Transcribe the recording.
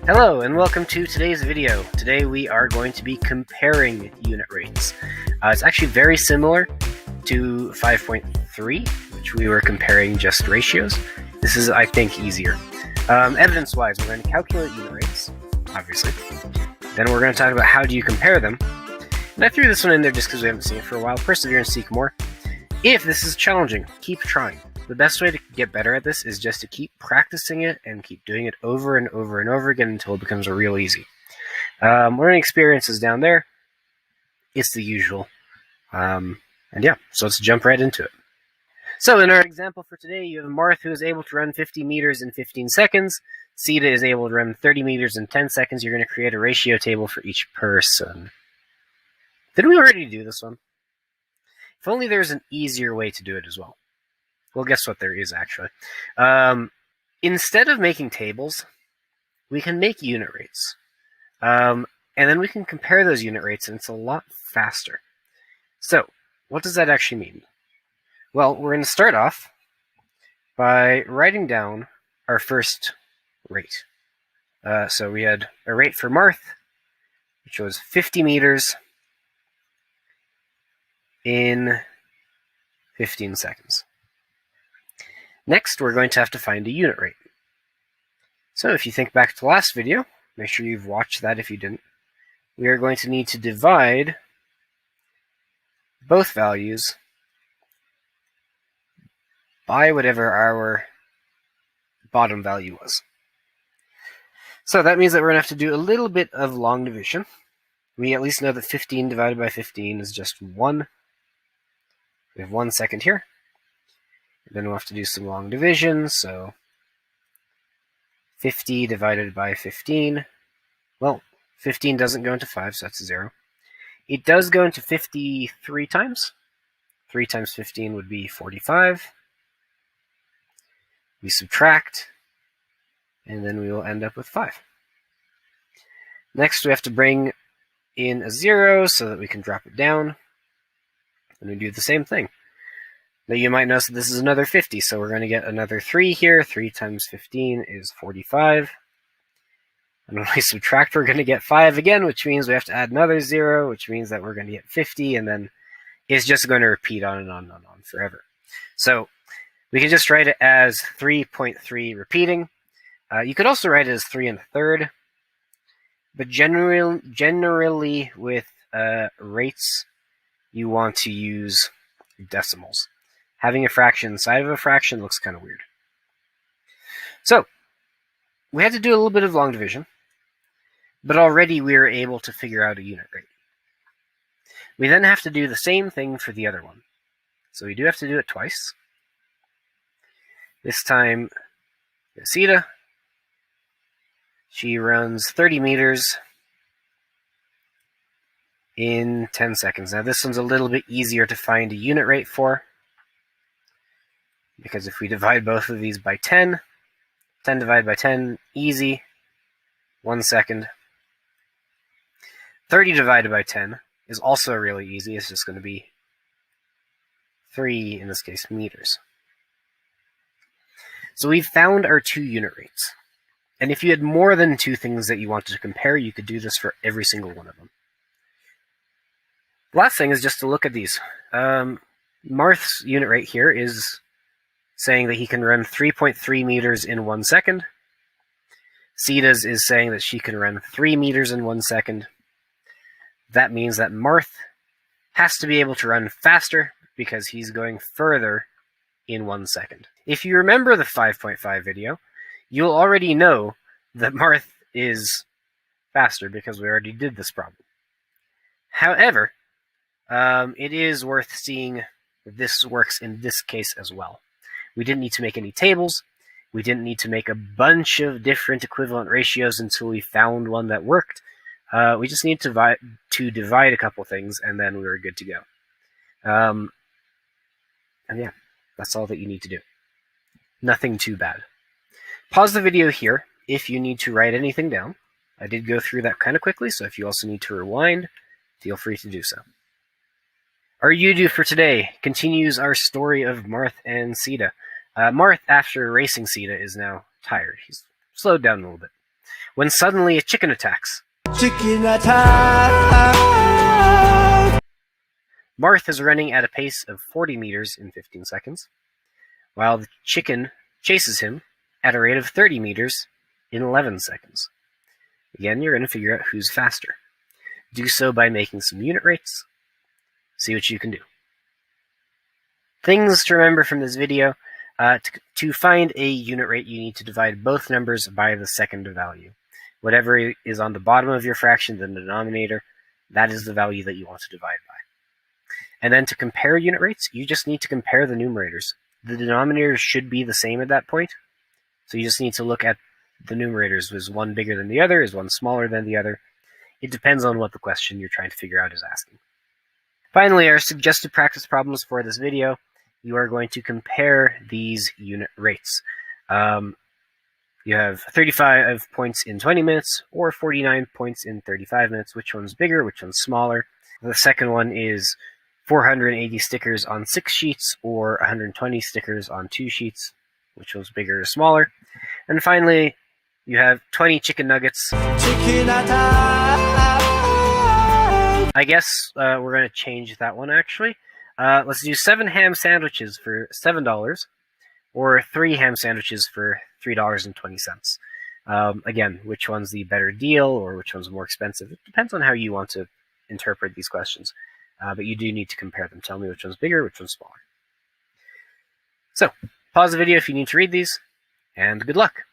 Hello and welcome to today's video. Today we are going to be comparing unit rates. It's actually very similar to 5.3, which we were comparing just ratios. This is, I think, easier. Evidence-wise, we're going to calculate unit rates, obviously. Then we're going to talk about how do you compare them. And I threw this one in there just because we haven't seen it for a while. Persevere and seek more. If this is challenging, keep trying. The best way to get better at this is just to keep practicing it and keep doing it over and over and over again until it becomes real easy. Learning experiences down there, it's the usual. And yeah, so let's jump right into it. So in our example for today, you have Marth who is able to run 50 meters in 15 seconds. Sita is able to run 30 meters in 10 seconds. You're going to create a ratio table for each person. Didn't we already do this one? If only there was an easier way to do it as well. Well, guess what? There is, actually. Instead of making tables, we can make unit rates. And then we can compare those unit rates, and it's a lot faster. So, what does that actually mean? Well, we're going to start off by writing down our first rate. So we had a rate for Marth, which was 50 meters in 15 seconds. Next, we're going to have to find a unit rate. So if you think back to the last video, make sure you've watched that if you didn't, we are going to need to divide both values by whatever our bottom value was. So that means that we're going to have to do a little bit of long division. We at least know that 15 divided by 15 is just 1. We have 1 second here. Then we'll have to do some long division, so 50 divided by 15. Well, 15 doesn't go into 5, so that's 0. It does go into 53 times. 3 times 15 would be 45. We subtract, and then we will end up with 5. Next, we have to bring in a 0 so that we can drop it down. And we do the same thing. Now you might notice that this is another 50, so we're going to get another 3 here. 3 times 15 is 45. And when we subtract, we're going to get 5 again, which means we have to add another 0, which means that we're going to get 50, and then it's just going to repeat on and on and on forever. So we can just write it as 3.3 repeating. You could also write it as 3 1/3, but generally with rates, you want to use decimals. Having a fraction inside of a fraction looks kind of weird. So, we had to do a little bit of long division, but already we are able to figure out a unit rate. We then have to do the same thing for the other one. So we do have to do it twice. This time, Sita, she runs 30 meters in 10 seconds. Now this one's a little bit easier to find a unit rate for, because if we divide both of these by 10, 10 divided by 10, easy, 1 second. 30 divided by 10 is also really easy. It's just going to be 3, in this case, meters. So we've found our 2 unit rates. And if you had more than 2 things that you wanted to compare, you could do this for every single one of them. The last thing is just to look at these. Marth's unit rate here is saying that he can run 3.3 meters in 1 second. Sita's is saying that she can run 3 meters in 1 second. That means that Marth has to be able to run faster because he's going further in 1 second. If you remember the 5.5 video, you'll already know that Marth is faster because we already did this problem. However, it is worth seeing that this works in this case as well. We didn't need to make any tables. We didn't need to make a bunch of different equivalent ratios until we found one that worked. We just need to divide a couple things, and then we were good to go. And yeah, that's all that you need to do. Nothing too bad. Pause the video here if you need to write anything down. I did go through that kind of quickly, so if you also need to rewind, feel free to do so. Our you-do for today continues our story of Marth and Sita. Marth, after racing Sita, is now tired. He's slowed down a little bit. when suddenly a chicken attacks. Chicken attack! Marth is running at a pace of 40 meters in 15 seconds, while the chicken chases him at a rate of 30 meters in 11 seconds. Again, you're going to figure out who's faster. Do so by making some unit rates. See what you can do. Things to remember from this video. To find a unit rate, you need to divide both numbers by the second value. Whatever is on the bottom of your fraction, the denominator, that is the value that you want to divide by. And then to compare unit rates, you just need to compare the numerators. The denominators should be the same at that point, so you just need to look at the numerators. Is one bigger than the other? Is one smaller than the other? It depends on what the question you're trying to figure out is asking. Finally, our suggested practice problems for this video. You are going to compare these unit rates. You have 35 points in 20 minutes or 49 points in 35 minutes. Which one's bigger? Which one's smaller? The second one is 480 stickers on 6 sheets or 120 stickers on 2 sheets. Which one's bigger or smaller? And finally, you have 20 chicken nuggets. Chicken attack! I guess we're going to change that one, actually. Let's do 7 ham sandwiches for $7, or 3 ham sandwiches for $3.20. Again, which one's the better deal, or which one's more expensive? It depends on how you want to interpret these questions. But you do need to compare them. Tell me which one's bigger, which one's smaller. So, pause the video if you need to read these, and good luck!